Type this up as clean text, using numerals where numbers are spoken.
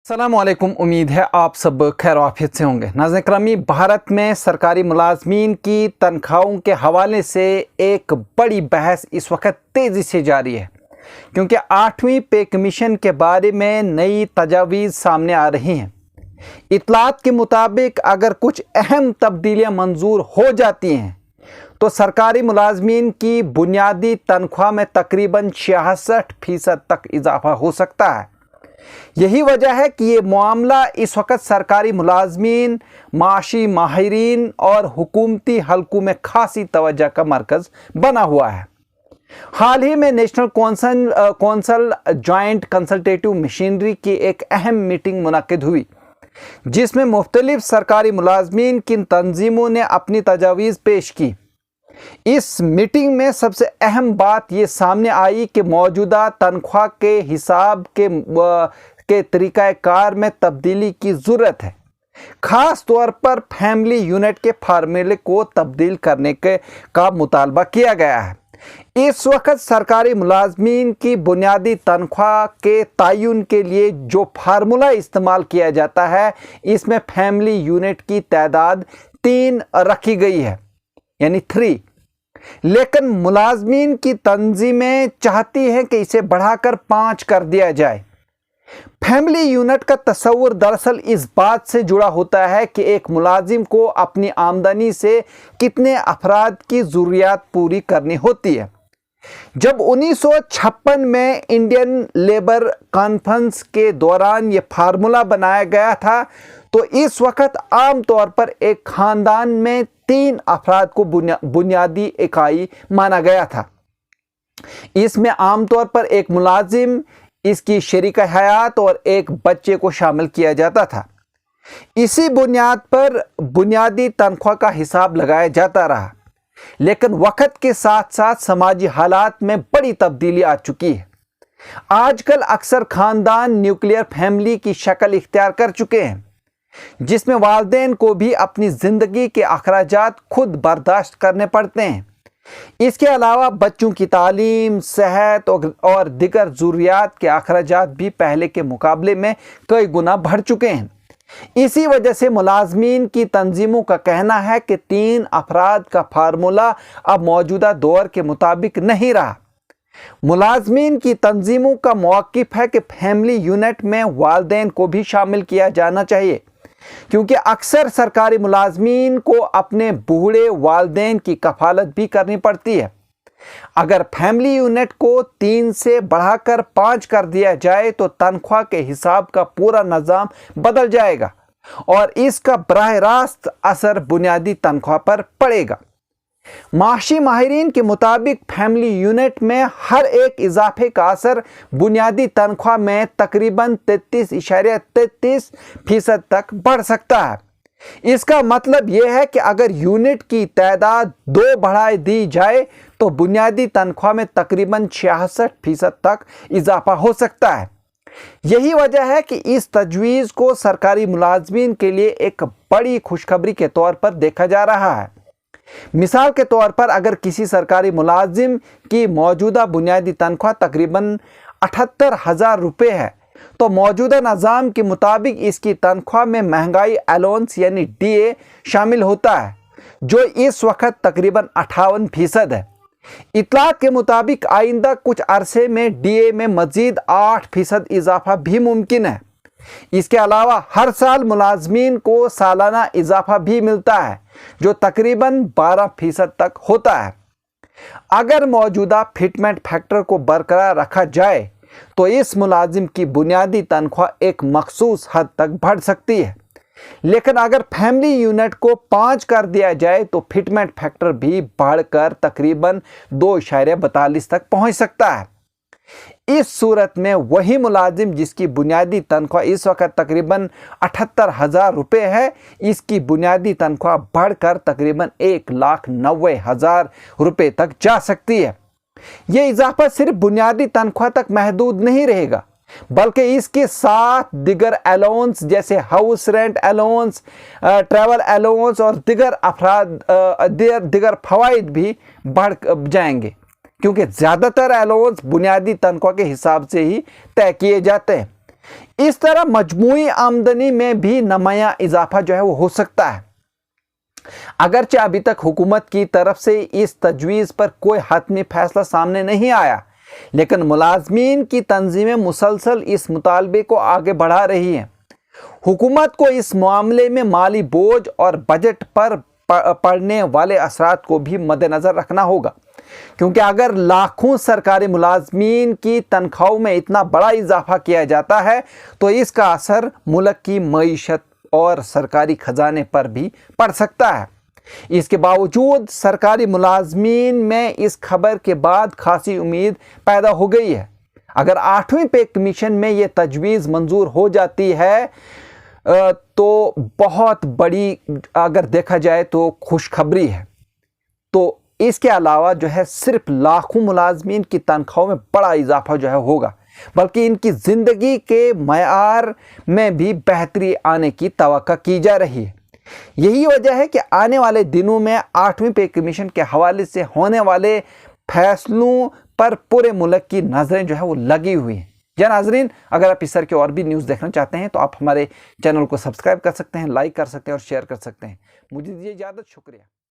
अस्सलामुअलैकुम। उम्मीद है आप सब खैर आफियत से होंगे। नाज़रीन करामी, भारत में सरकारी मुलाजमीन की तनख्वाहों के हवाले से एक बड़ी बहस इस वक्त तेज़ी से जारी है, क्योंकि 8वीं पे कमीशन के बारे में नई तजावीज़ सामने आ रही हैं। इतलात के मुताबिक अगर कुछ अहम तब्दीलियाँ मंजूर हो जाती हैं तो सरकारी मुलाजमीन की बुनियादी तनख्वाह में तकरीबन 66% तक इजाफा हो सकता है। यही वजह है कि ये मामला इस वक्त सरकारी मुलाजमीन, माशी माहिरीन और हुकूमती हलकों में खासी तवज्जो का मरकज़ बना हुआ है। हाल ही में national council joint consultative machinery की एक अहम मीटिंग मुनक्किद हुई, जिसमें मुख्तलिफ सरकारी मुलाजमीन की तंजीमों ने अपनी तजावीज़ पेश की। इस मीटिंग में सबसे अहम बात ये सामने आई कि मौजूदा तनख्वाह के हिसाब के तरीक़ाकार में तब्दीली की ज़रूरत है। ख़ास तौर पर फैमिली यूनिट के फार्मूले को तब्दील करने का मुतालबा किया गया है। इस वक्त सरकारी मुलाजमीन की बुनियादी तनख्वाह के तयन के लिए जो फार्मूला इस्तेमाल किया जाता है, इसमें फैमिली यूनिट की तादाद 3 रखी गई है, यानी 3। लेकिन मुलाजमीन की तंजीमें चाहती हैं कि इसे बढ़ाकर 5 कर दिया जाए। फैमिली यूनिट का तस्वुर दरअसल इस बात से जुड़ा होता है कि एक मुलाजिम को अपनी आमदनी से कितने अफराद की ज़रूरियात पूरी करनी होती है। जब 1956 में इंडियन लेबर कॉन्फ्रेंस के दौरान ये फार्मूला बनाया गया था, तो इस वक्त आम तौर पर एक ख़ानदान में 3 अफराद को बुनियादी इकाई माना गया था। इसमें आमतौर पर एक मुलाजिम, इसकी शरीक हयात और एक बच्चे को शामिल किया जाता था। इसी बुनियाद पर बुनियादी तनख्वाह का हिसाब लगाया जाता रहा, लेकिन वक्त के साथ साथ समाजी हालात में बड़ी तब्दीली आ चुकी है। आजकल अक्सर ख़ानदान न्यूक्लियर फैमिली की शक्ल इख्तियार कर चुके हैं, जिसमें वालिदैन को भी अपनी ज़िंदगी के अखराजात खुद बर्दाश्त करने पड़ते हैं। इसके अलावा बच्चों की तालीम, सेहत और दिगर ज़रूरियात के अखराजात भी पहले के मुकाबले में कई गुना बढ़ चुके हैं। इसी वजह से मुलाजमीन की तंजीमों का कहना है कि 3 अफराद का फार्मूला अब मौजूदा दौर के मुताबिक नहीं रहा। मुलाजमीन की तंजीमों का मौक़िफ़ है कि फैमिली यूनिट में वालिदैन को भी शामिल किया जाना चाहिए, क्योंकि अक्सर सरकारी मुलाजमीन को अपने बूढ़े वालिदैन की कफालत भी करनी पड़ती है। अगर फैमिली यूनिट को 3 से बढ़ाकर 5 कर दिया जाए तो तनख्वाह के हिसाब का पूरा निज़ाम बदल जाएगा और इसका बराह रास्त असर बुनियादी तनख्वाह पर पड़ेगा। माशी माहिरीन के मुताबिक फैमिली यूनिट में हर एक इजाफे का असर बुनियादी तनख्वाह में तकरीबन 33.33% तक बढ़ सकता है। इसका मतलब यह है कि अगर यूनिट की तादाद 2 बढ़ा दी जाए तो बुनियादी तनख्वाह में तकरीबन 66% तक इजाफा हो सकता है। यही वजह है कि इस तजवीज़ को सरकारी मुलाजमीन के लिए एक बड़ी खुशखबरी के तौर पर देखा जा रहा है। मिसाल के तौर पर अगर किसी सरकारी मुलाजिम की मौजूदा बुनियादी तनख्वाह तकरीबन 78,000 रुपये है, तो मौजूदा निज़ाम के मुताबिक इसकी तनख्वाह में महंगाई अलाउंस यानी DA शामिल होता है, जो इस वक्त तकरीबन 58% है। इतलात के मुताबिक आइंदा कुछ अरसे में DA में मज़ीद 8% इजाफा भी मुमकिन है। इसके अलावा हर साल मुलाजमीन को सालाना इजाफा भी मिलता है, जो तकरीबन 12% तक होता है। अगर मौजूदा फिटमेंट फैक्टर को बरकरार रखा जाए तो इस मुलाजिम की बुनियादी तनख्वाह एक मखसूस हद तक बढ़ सकती है, लेकिन अगर फैमिली यूनिट को 5 कर दिया जाए तो फिटमेंट फैक्टर भी बढ़कर तकरीबन 2.42 तक पहुंच सकता है। इस सूरत में वही मुलाजिम जिसकी बुनियादी तनख्वाह इस वक्त तकरीबन 78,000 रुपये है, इसकी बुनियादी तनख्वाह बढ़कर तकरीबन 1,90,000 रुपये तक जा सकती है। ये इजाफा सिर्फ बुनियादी तनख्वाह तक महदूद नहीं रहेगा, बल्कि इसके साथ दिगर अलाउंस जैसे house rent allowance, travel allowance और दिगर फ़वाइद भी बढ़ जाएंगे, क्योंकि ज़्यादातर अलाउंस बुनियादी तनख्वाह के हिसाब से ही तय किए जाते हैं। इस तरह मजमूई आमदनी में भी नुमायां इजाफा जो है वो हो सकता है। अगरचे अभी तक हुकूमत की तरफ से इस तजवीज़ पर कोई हतमी फैसला सामने नहीं आया, लेकिन मुलाजमीन की तंजीमें मुसलसल इस मुतालबे को आगे बढ़ा रही हैं। हुकूमत को इस मामले में माली बोझ और बजट पर पड़ने वाले असरात को भी मद्देनज़र रखना होगा, क्योंकि अगर लाखों सरकारी मुलाजमीन की तनख्वाहों में इतना बड़ा इजाफा किया जाता है तो इसका असर मुल्क की मईशत और सरकारी खजाने पर भी पड़ सकता है। इसके बावजूद सरकारी मुलाजमीन में इस खबर के बाद खासी उम्मीद पैदा हो गई है। अगर 8वीं पे कमीशन में ये तजवीज़ मंजूर हो जाती है तो बहुत बड़ी, अगर देखा जाए तो खुशखबरी है। तो इसके अलावा जो है सिर्फ लाखों मुलाजमीन की तनख्वाहों में बड़ा इजाफा जो है होगा, बल्कि इनकी ज़िंदगी के मयार में भी बेहतरी आने की तवक्को की जा रही है। यही वजह है कि आने वाले दिनों में 8वीं पे कमीशन के हवाले से होने वाले फैसलों पर पूरे मुल्क की नज़रें जो है वो लगी हुई हैं। या नाज़रीन, अगर आप इस तरह के और भी न्यूज़ देखना चाहते हैं तो आप हमारे चैनल को सब्सक्राइब कर सकते हैं, लाइक कर सकते हैं और शेयर कर सकते हैं। मुझे दीजिए इजाज़त, शुक्रिया।